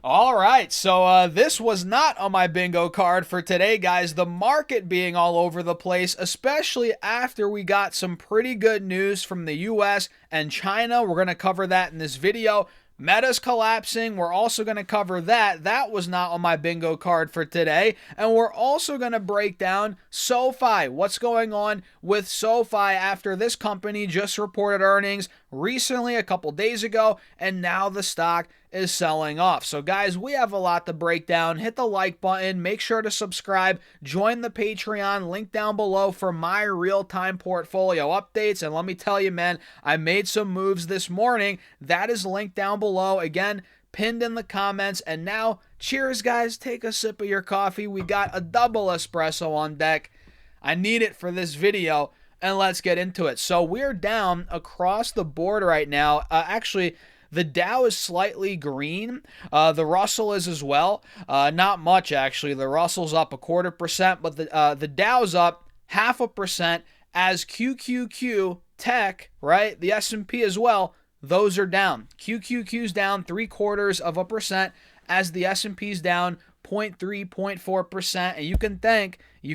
All right, so this was not on my bingo card for today, guys. The market being all over the place, especially after we got some pretty good news from the US and China. We're going to cover that in this video. Meta's collapsing. We're also going to cover that. That was not on my bingo card for today. And we're also going to break down Sofi. What's going on with Sofi after this company just reported earnings recently, a couple days ago, and now the stock is selling off. So, guys, we have a lot to break down. Hit the like button. Make sure to subscribe. Join the Patreon. Link down below for my real-time portfolio updates. And let me tell you, man, I made some moves this morning. That is linked down below. Again, pinned in the comments. And now, cheers, guys. Take a sip of your coffee. We got a double espresso on deck. I need it for this video. And let's get into it. So we're down across the board right now. Actually, the Dow is slightly green. The Russell is as well. Not much, actually. The Russell's up 0.25%, but the Dow's up 0.5% as QQQ Tech, right? The S&P as well. Those are down. QQQ's down 0.75% as the S&P's down 0.3, 0.4%, and you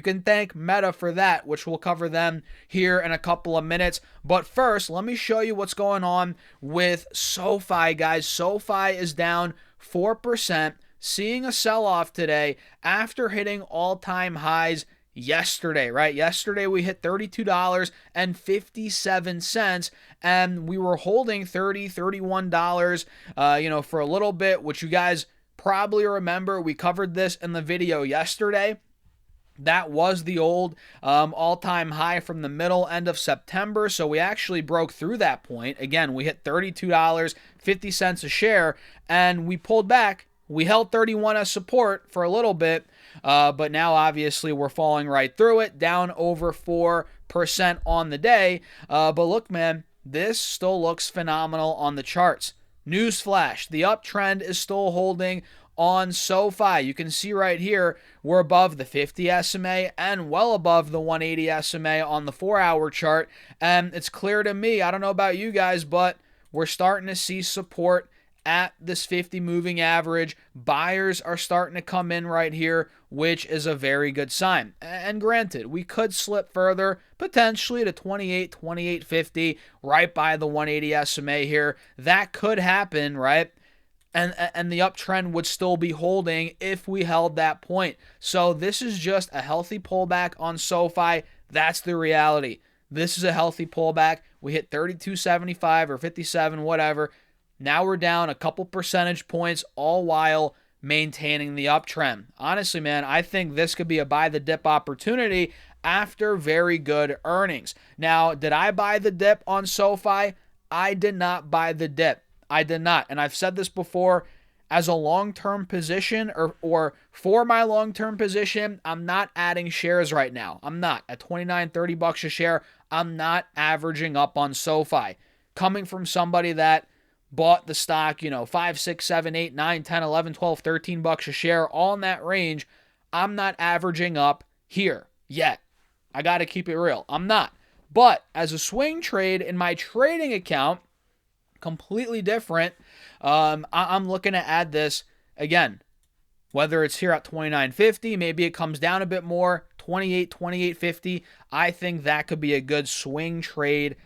can thank Meta for that, which we'll cover them here in a couple of minutes. But first, let me show you what's going on with Sofi, guys. Sofi is down 4%, seeing a sell-off today after hitting all-time highs yesterday, right? Yesterday we hit $32.57 and we were holding $31, for a little bit, which you guys probably remember. We covered this in the video yesterday. That was the old all-time high from the middle end of September. So we actually broke through that point. Again, we hit $32.50 a share and we pulled back. We held 31 as support for a little bit, but now obviously we're falling right through it, down over 4% on the day. But look, man, this still looks phenomenal on the charts. Newsflash, the uptrend is still holding on Sofi. You can see right here, we're above the 50 SMA and well above the 180 SMA on the 4-hour chart. And it's clear to me, I don't know about you guys, but we're starting to see support at this 50 moving average. Buyers are starting to come in right here, which is a very good sign. And granted, we could slip further, potentially to 28, 28.50, right by the 180 SMA here. That could happen, right? And the uptrend would still be holding if we held that point. So this is just a healthy pullback on Sofi. That's the reality. This is a healthy pullback. We hit 32.75 or 57, whatever. Now we're down a couple percentage points, all while maintaining the uptrend. Honestly, man, I think this could be a buy the dip opportunity after very good earnings. Now, did I buy the dip on Sofi? I did not buy the dip. I did not. And I've said this before, as a long-term position or for my long-term position, I'm not adding shares right now. I'm not. At 29, 30 bucks a share, I'm not averaging up on Sofi. Coming from somebody that bought the stock, 5, 6, 7, 8, 9, 10, 11, 12, 13 bucks a share, all in that range, I'm not averaging up here yet. I got to keep it real. I'm not. But as a swing trade in my trading account, completely different. I'm looking to add this again, whether it's here at 29.50, maybe it comes down a bit more, 28, 28.50. I think that could be a good swing trade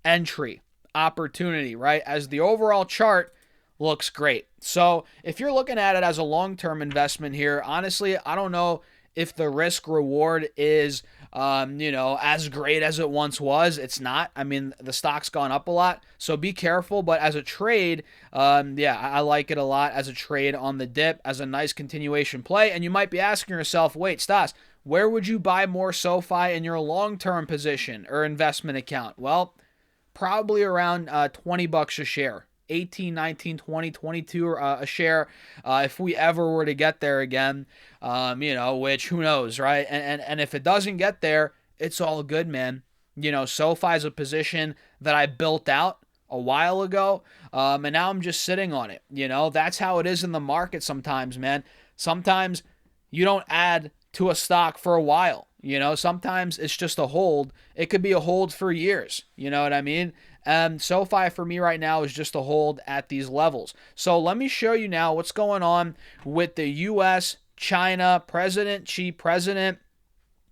entry opportunity, right? As the overall chart looks great. So if you're looking at it as a long-term investment here, honestly, I don't know if the risk reward is, as great as it once was. It's not. I mean, the stock's gone up a lot, so be careful. But as a trade, I like it a lot as a trade on the dip, as a nice continuation play. And you might be asking yourself, wait, Stas, where would you buy more Sofi in your long-term position or investment account? Well, probably around 20 bucks a share. 18, 19, 20, 22 a share if we ever were to get there again, which who knows, right? And if it doesn't get there, it's all good, man. SoFi is a position that I built out a while ago, and now I'm just sitting on it. That's how it is in the market sometimes, man. Sometimes you don't add to a stock for a while. Sometimes it's just a hold. It could be a hold for years. You know what I mean? And SoFi for me right now is just a hold at these levels. So let me show you now what's going on with the U.S. China President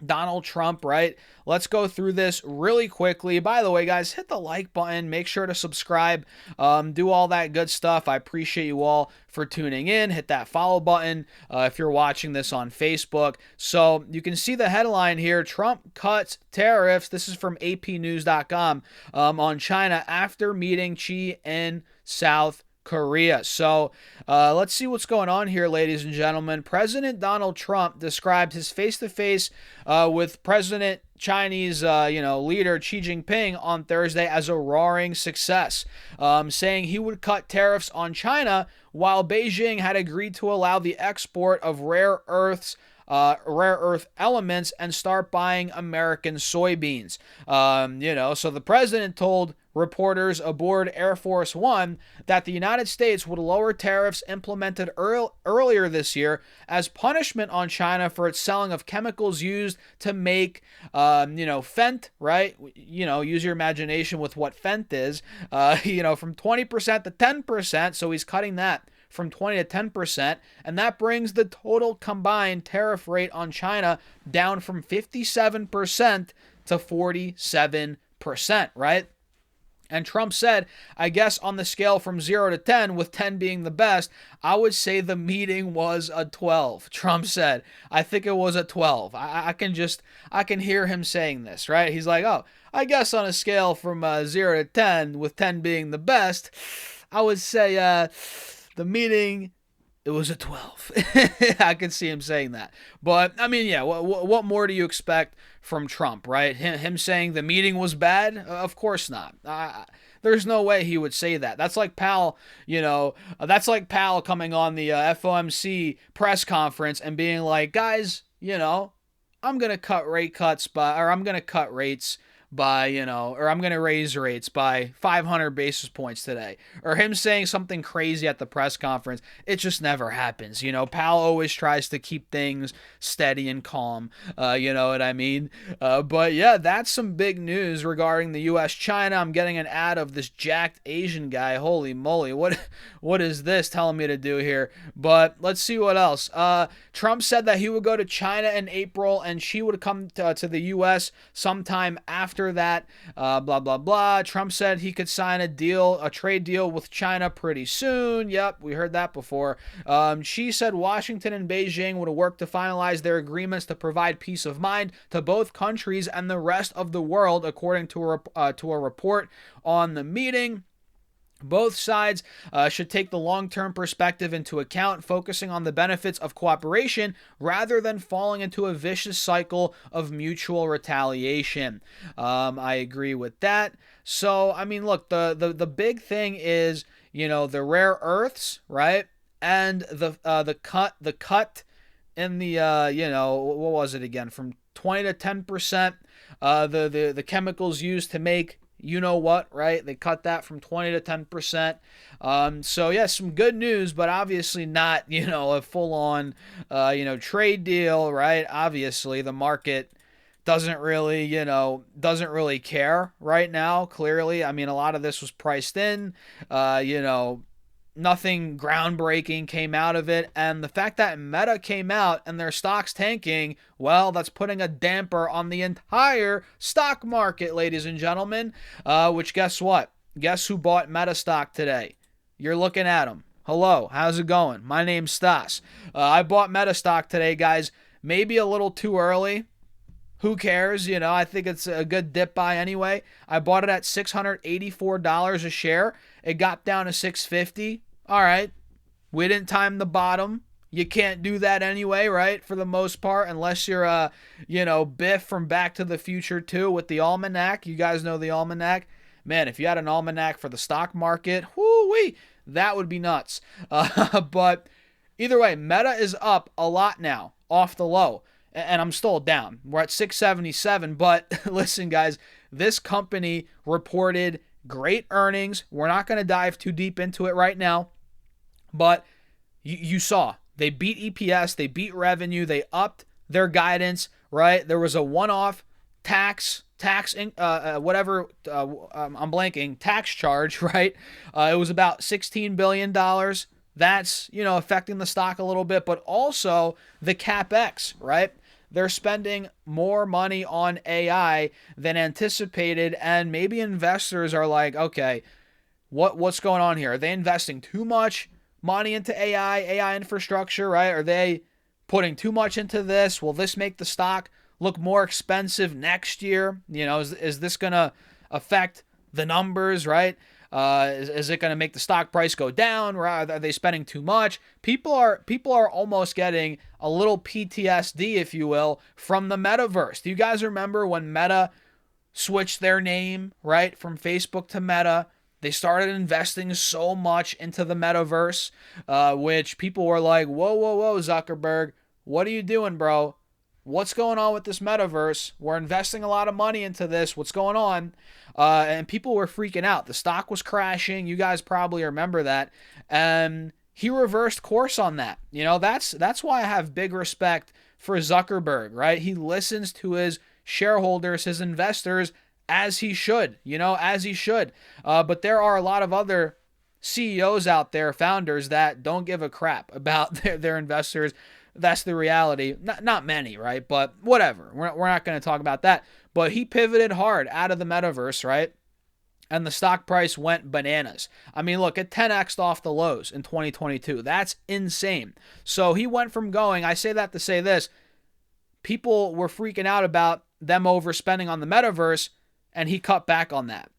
Donald Trump, right? Let's go through this really quickly. By the way, guys, hit the like button. Make sure to subscribe. Do all that good stuff. I appreciate you all for tuning in. Hit that follow button if you're watching this on Facebook. So you can see the headline here. Trump cuts tariffs. This is from apnews.com on China after meeting Xi in South Korea. So let's see what's going on here, ladies and gentlemen. President Donald Trump described his face-to-face with President Chinese leader Xi Jinping on Thursday as a roaring success, saying he would cut tariffs on China while Beijing had agreed to allow the export of rare earth elements and start buying American soybeans. So the president told reporters aboard Air Force One that the United States would lower tariffs implemented earlier this year as punishment on China for its selling of chemicals used to make, Fent, right? Use your imagination with what Fent is, from 20% to 10%. So he's cutting that from 20 to 10%, and that brings the total combined tariff rate on China down from 57% to 47%, right? And Trump said, I guess on the scale from 0 to 10, with 10 being the best, I would say the meeting was a 12. Trump said, I think it was a 12. I can hear him saying this, right? He's like, oh, I guess on a scale from 0 to 10, with 10 being the best, I would say the meeting, it was a 12. I can see him saying that. But, I mean, yeah, what more do you expect from Trump, right? Him saying the meeting was bad? Of course not. There's no way he would say that. That's like Powell, coming on the FOMC press conference and being like, guys, I'm going to cut rates by, or I'm going to raise rates by 500 basis points today. Or him saying something crazy at the press conference. It just never happens. Powell always tries to keep things steady and calm. You know what I mean? But yeah, that's some big news regarding the U.S. China. I'm getting an ad of this jacked Asian guy. Holy moly. What is this telling me to do here? But let's see what else. Trump said that he would go to China in April and she would come to the U.S. sometime after that, blah, blah, blah. Trump said he could sign a trade deal with China pretty soon. Yep, we heard that before. She said Washington and Beijing would work to finalize their agreements to provide peace of mind to both countries and the rest of the world, according to a report on the meeting. Both sides should take the long-term perspective into account, focusing on the benefits of cooperation rather than falling into a vicious cycle of mutual retaliation. I agree with that. So, I mean, look, the big thing is, the rare earths, right? And the cut in the what was it again? From 20 to 10%. The chemicals used to make right? They cut that from 20 to 10%. So yeah, some good news, but obviously not, a full-on, trade deal, right? Obviously the market doesn't really care right now, clearly. I mean, a lot of this was priced in, nothing groundbreaking came out of it, and the fact that Meta came out and their stock's tanking, well, that's putting a damper on the entire stock market, ladies and gentlemen, which guess what? Guess who bought Meta stock today? You're looking at them. Hello, how's it going? My name's Stas. I bought Meta stock today, guys. Maybe a little too early. Who cares? I think it's a good dip buy anyway. I bought it at $684 a share. It got down to $650. All right. We didn't time the bottom. You can't do that anyway, right? For the most part, unless you're Biff from Back to the Future 2 with the almanac. You guys know the almanac. Man, if you had an almanac for the stock market, whoo-wee, that would be nuts. But either way, Meta is up a lot now off the low. And I'm still down. We're at 677. But listen, guys, this company reported great earnings. We're not going to dive too deep into it right now. But you saw they beat EPS. They beat revenue. They upped their guidance, right? There was a one-off I'm blanking, tax charge, right? It was about $16 billion. That's, affecting the stock a little bit, but also the CapEx, right? They're spending more money on AI than anticipated, and maybe investors are like, okay, what's going on here? Are they investing too much money into AI infrastructure, right? Are they putting too much into this? Will this make the stock look more expensive next year? Is this going to affect the numbers, right? Is it going to make the stock price go down? Are they spending too much? People are almost getting a little PTSD, if you will, from the metaverse. Do you guys remember when Meta switched their name, right, from Facebook to Meta? They started investing so much into the metaverse, which people were like, whoa, Zuckerberg, what are you doing, bro? What's going on with this metaverse? We're investing a lot of money into this. What's going on? And people were freaking out. The stock was crashing. You guys probably remember that. And he reversed course on that. That's why I have big respect for Zuckerberg, right? He listens to his shareholders, his investors, as he should, as he should. But there are a lot of other CEOs out there, founders, that don't give a crap about their investors. That's the reality. Not many, right? But whatever. We're not going to talk about that. But he pivoted hard out of the metaverse, right? And the stock price went bananas. I mean, look, it 10x'd off the lows in 2022. That's insane. So he went from going, I say that to say this, people were freaking out about them overspending on the metaverse, and he cut back on that,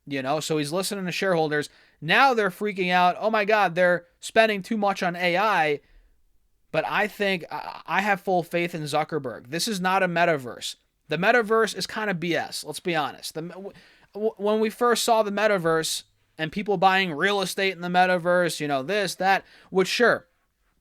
So he's listening to shareholders. Now they're freaking out. Oh my God, they're spending too much on AI. But I think I have full faith in Zuckerberg. This is not a metaverse. The metaverse is kind of BS. Let's be honest. When we first saw the metaverse and people buying real estate in the metaverse, this, that, which sure,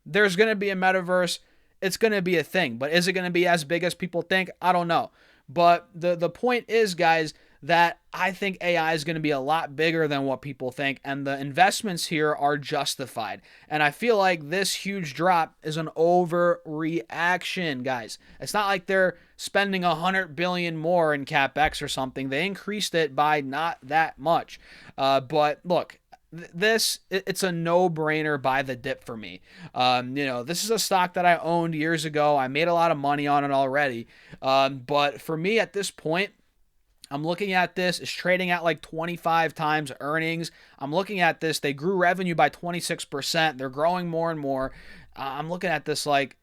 there's going to be a metaverse. It's going to be a thing. But is it going to be as big as people think? I don't know. But the point is, guys, that I think AI is going to be a lot bigger than what people think, and the investments here are justified. And I feel like this huge drop is an overreaction, guys. It's not like they're spending $100 billion more in CapEx or something. They increased it by not that much. But look, it's a no-brainer buy the dip for me. This is a stock that I owned years ago. I made a lot of money on it already. But for me at this point, I'm looking at this. It's trading at like 25 times earnings. I'm looking at this. They grew revenue by 26%. They're growing more and more. I'm looking at this like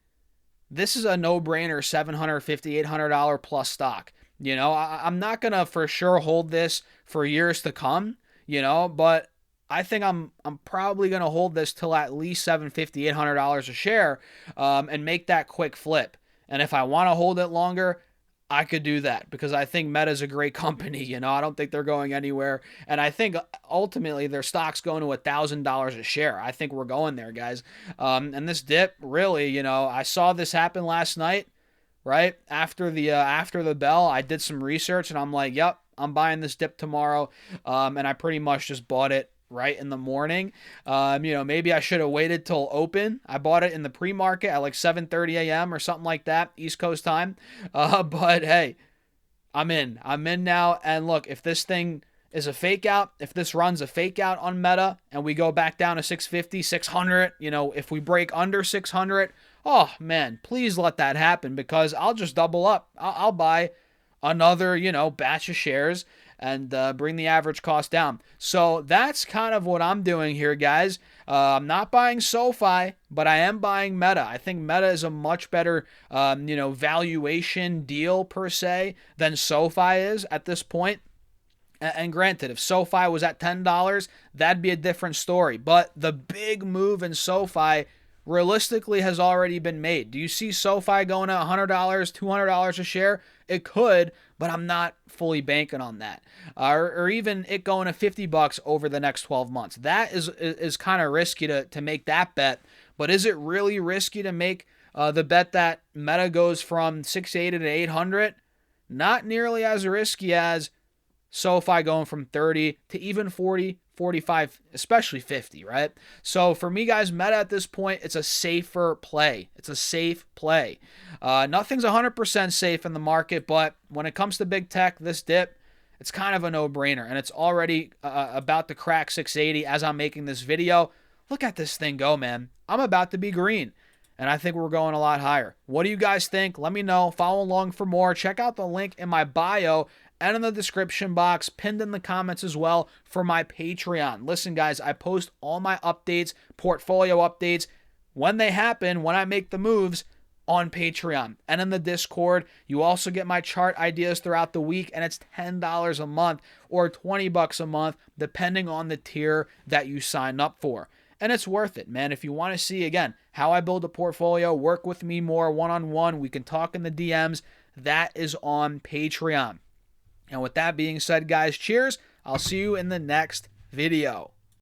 this is a no-brainer $750, $800 plus stock. I'm not going to for sure hold this for years to come, but I think I'm probably going to hold this till at least $750, $800 a share and make that quick flip. And if I want to hold it longer, I could do that because I think Meta is a great company. I don't think they're going anywhere. And I think ultimately their stock's going to $1,000 a share. I think we're going there, guys. And this dip, really, I saw this happen last night, right? After the bell, I did some research and I'm like, yep, I'm buying this dip tomorrow. And I pretty much just bought it right in the morning. Maybe I should have waited till open. I bought it in the pre-market at like 7:30 a.m. or something like that, East Coast time. But hey, I'm in now. And look, if this thing is a fake out, if this runs a fake out on Meta and we go back down to 650, 600, if we break under 600, oh man, please let that happen because I'll just double up. I'll buy another, batch of shares and bring the average cost down. So that's kind of what I'm doing here, guys. I'm not buying Sofi, but I am buying Meta. I think Meta is a much better, valuation deal per se than Sofi is at this point. And granted, if Sofi was at $10, that'd be a different story. But the big move in Sofi realistically has already been made. Do you see Sofi going to $100, $200 a share? It could, but I'm not fully banking on that. Or even it going to $50 over the next 12 months. That is kind of risky to make that bet. But is it really risky to make the bet that Meta goes from 680 to 800? Not nearly as risky as Sofi going from 30 to even 40, 45, especially 50, right? So for me, guys, Meta at this point, it's a safer play. It's a safe play. Nothing's 100% safe in the market, but when it comes to big tech, this dip, it's kind of a no-brainer, and it's already about to crack 680 as I'm making this video. Look at this thing go, man. I'm about to be green, and I think we're going a lot higher. What do you guys think? Let me know. Follow along for more. Check out the link in my bio and in the description box, pinned in the comments as well, for my Patreon. Listen, guys, I post all my updates, portfolio updates, when they happen, when I make the moves, on Patreon and in the Discord. You also get my chart ideas throughout the week, and it's $10 a month or $20 a month, depending on the tier that you sign up for. And it's worth it, man. If you want to see, again, how I build a portfolio, work with me more one-on-one, we can talk in the DMs, that is on Patreon. And with that being said, guys, cheers. I'll see you in the next video.